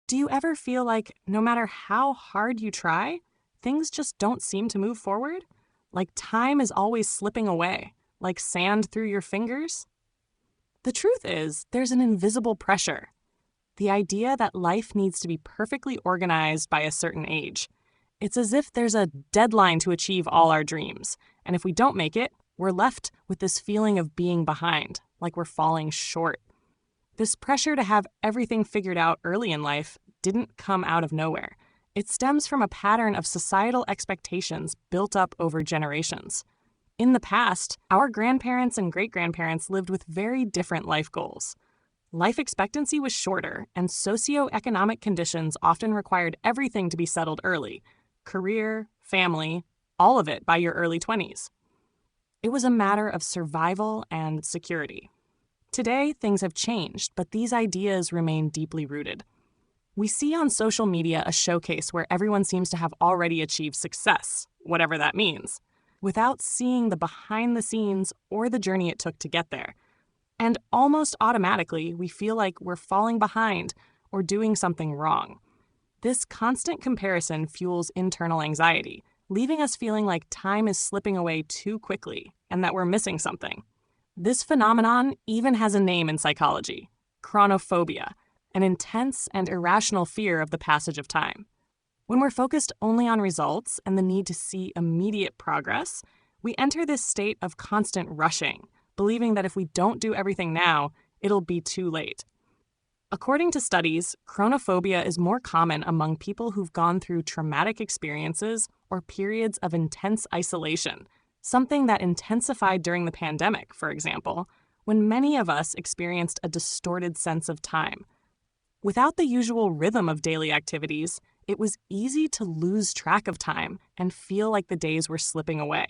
Do you ever feel like no matter how hard you try, things just don't seem to move forward? Like time is always slipping away, like sand through your fingers? The truth is, there's an invisible pressure. The idea that life needs to be perfectly organized by a certain age. It's as if there's a deadline to achieve all our dreams, and if we don't make it, we're left with this feeling of being behind, like we're falling short. This pressure to have everything figured out early in life didn't come out of nowhere. It stems from a pattern of societal expectations built up over generations. In the past, our grandparents and great-grandparents lived with very different life goals. Life expectancy was shorter, and socioeconomic conditions often required everything to be settled early: career, family, all of it by your early 20s. It was a matter of survival and security. Today, things have changed, but these ideas remain deeply rooted. We see on social media a showcase where everyone seems to have already achieved success, whatever that means, without seeing the behind the scenes or the journey it took to get there. And almost automatically, we feel like we're falling behind or doing something wrong. This constant comparison fuels internal anxiety, leaving us feeling like time is slipping away too quickly and that we're missing something. This phenomenon even has a name in psychology: chronophobia, an intense and irrational fear of the passage of time. When we're focused only on results and the need to see immediate progress, we enter this state of constant rushing, believing that if we don't do everything now, it'll be too late. According to studies, chronophobia is more common among people who've gone through traumatic experiences or periods of intense isolation, something that intensified during the pandemic, for example, when many of us experienced a distorted sense of time. Without the usual rhythm of daily activities, it was easy to lose track of time and feel like the days were slipping away.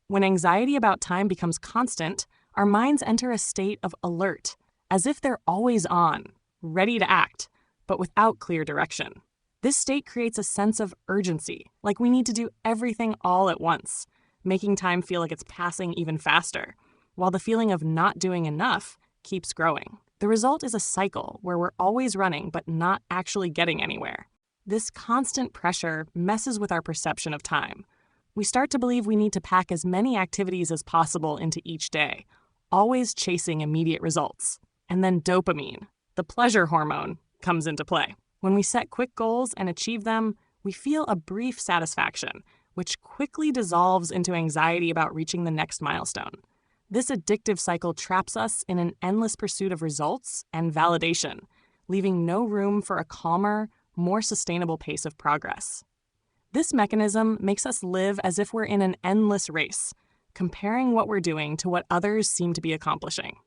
When anxiety about time becomes constant, our minds enter a state of alert, as if they're always on, ready to act, but without clear direction. This state creates a sense of urgency, like we need to do everything all at once, making time feel like it's passing even faster, while the feeling of not doing enough keeps growing. The result is a cycle where we're always running but not actually getting anywhere. This constant pressure messes with our perception of time. We start to believe we need to pack as many activities as possible into each day, always chasing immediate results. And then dopamine, the pleasure hormone, comes into play. When we set quick goals and achieve them, we feel a brief satisfaction, which quickly dissolves into anxiety about reaching the next milestone. This addictive cycle traps us in an endless pursuit of results and validation, leaving no room for a calmer, more sustainable pace of progress. This mechanism makes us live as if we're in an endless race, comparing what we're doing to what others seem to be accomplishing.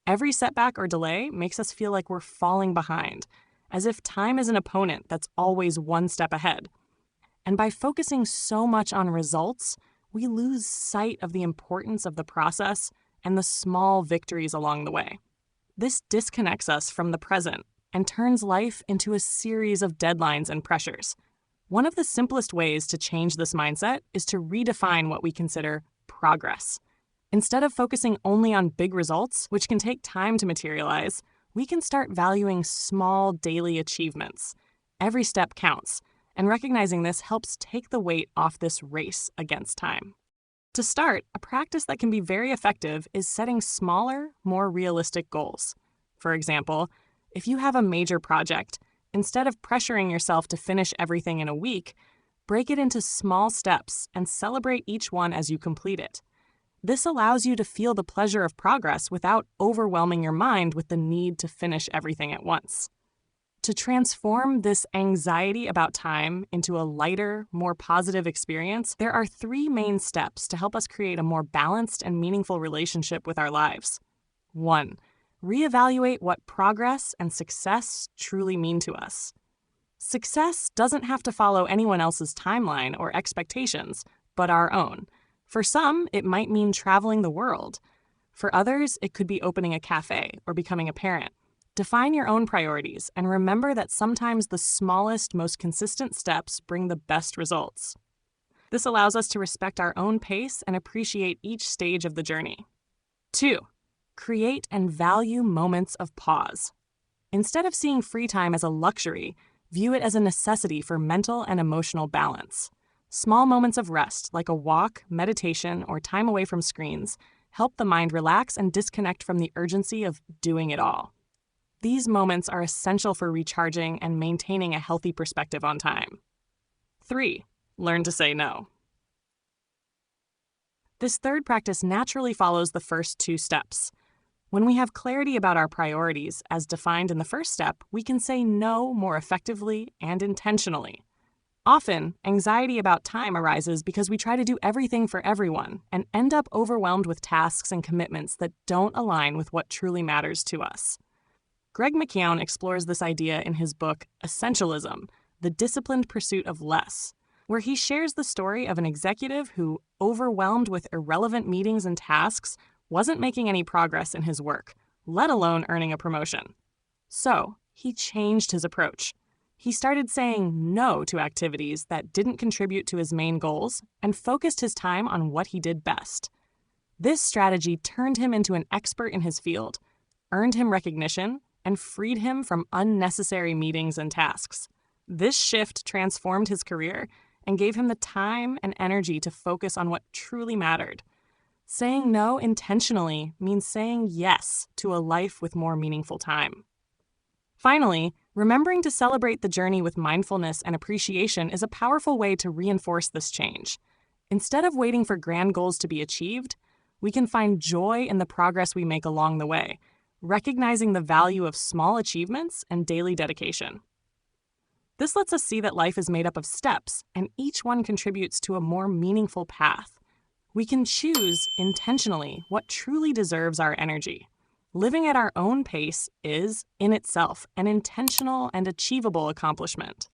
Every setback or delay makes us feel like we're falling behind, as if time is an opponent that's always one step ahead. And by focusing so much on results, we lose sight of the importance of the process and the small victories along the way. This disconnects us from the present and turns life into a series of deadlines and pressures. One of the simplest ways to change this mindset is to redefine what we consider progress. Instead of focusing only on big results, which can take time to materialize, we can start valuing small daily achievements. Every step counts, and recognizing this helps take the weight off this race against time. To start, a practice that can be very effective is setting smaller, more realistic goals. For example, if you have a major project, instead of pressuring yourself to finish everything in a week, break it into small steps and celebrate each one as you complete it. This allows you to feel the pleasure of progress without overwhelming your mind with the need to finish everything at once. To transform this anxiety about time into a lighter, more positive experience, there are 3 main steps to help us create a more balanced and meaningful relationship with our lives. 1. Reevaluate what progress and success truly mean to us. Success doesn't have to follow anyone else's timeline or expectations, but our own. For some, it might mean traveling the world. For others, it could be opening a cafe or becoming a parent. Define your own priorities and remember that sometimes the smallest, most consistent steps bring the best results. This allows us to respect our own pace and appreciate each stage of the journey. 2. Create and value moments of pause. Instead of seeing free time as a luxury, view it as a necessity for mental and emotional balance. Small moments of rest, like a walk, meditation, or time away from screens, help the mind relax and disconnect from the urgency of doing it all. These moments are essential for recharging and maintaining a healthy perspective on time. 3. Learn to say no. This third practice naturally follows the first two steps. When we have clarity about our priorities, as defined in the first step, we can say no more effectively and intentionally. Often, anxiety about time arises because we try to do everything for everyone and end up overwhelmed with tasks and commitments that don't align with what truly matters to us. Greg McKeown explores this idea in his book, Essentialism, The Disciplined Pursuit of Less, where he shares the story of an executive who, overwhelmed with irrelevant meetings and tasks, wasn't making any progress in his work, let alone earning a promotion. So, he changed his approach. He started saying no to activities that didn't contribute to his main goals and focused his time on what he did best. This strategy turned him into an expert in his field, earned him recognition, and freed him from unnecessary meetings and tasks. This shift transformed his career and gave him the time and energy to focus on what truly mattered. Saying no intentionally means saying yes to a life with more meaningful time. Finally, remembering to celebrate the journey with mindfulness and appreciation is a powerful way to reinforce this change. Instead of waiting for grand goals to be achieved, we can find joy in the progress we make along the way, recognizing the value of small achievements and daily dedication. This lets us see that life is made up of steps, and each one contributes to a more meaningful path. We can choose intentionally what truly deserves our energy. Living at our own pace is, in itself, an intentional and achievable accomplishment.